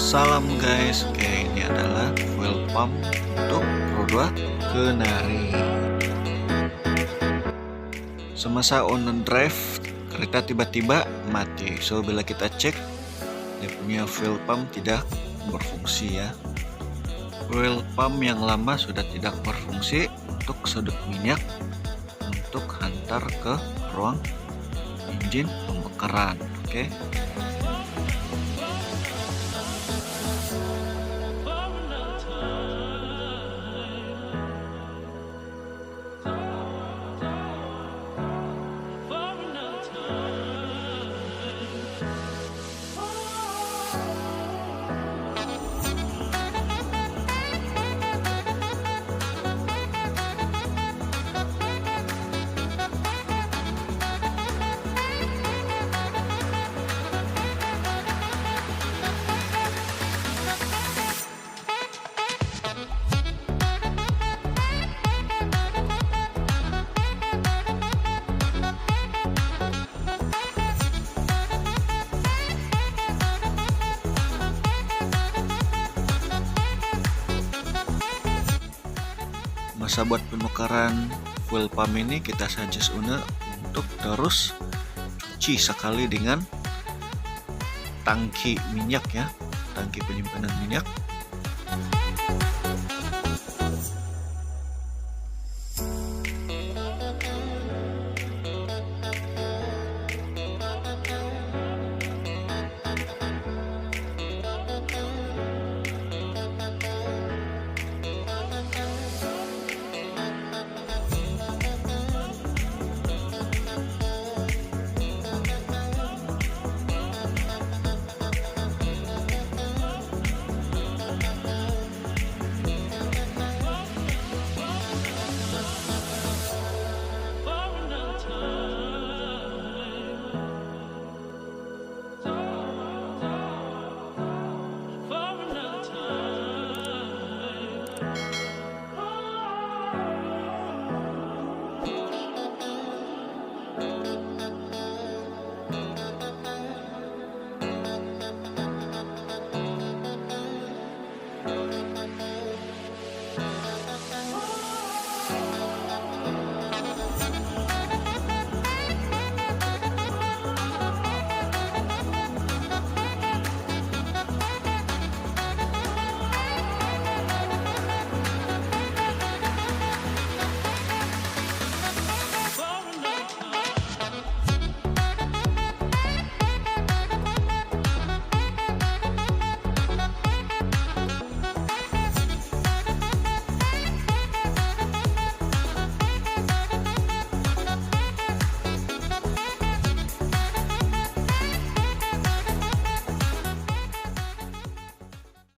Salam guys, oke ini adalah fuel pump untuk roda Kenari. Semasa on and drive, kereta tiba-tiba mati. So bila kita cek, dia punya fuel pump tidak berfungsi ya. Fuel pump yang lama sudah tidak berfungsi untuk sedot minyak untuk hantar ke ruang engine pembakaran. Oke. Masa buat penukaran fuel pump ini kita suggest untuk terus cuci sekali dengan tangki minyak ya, tangki penyimpanan minyak.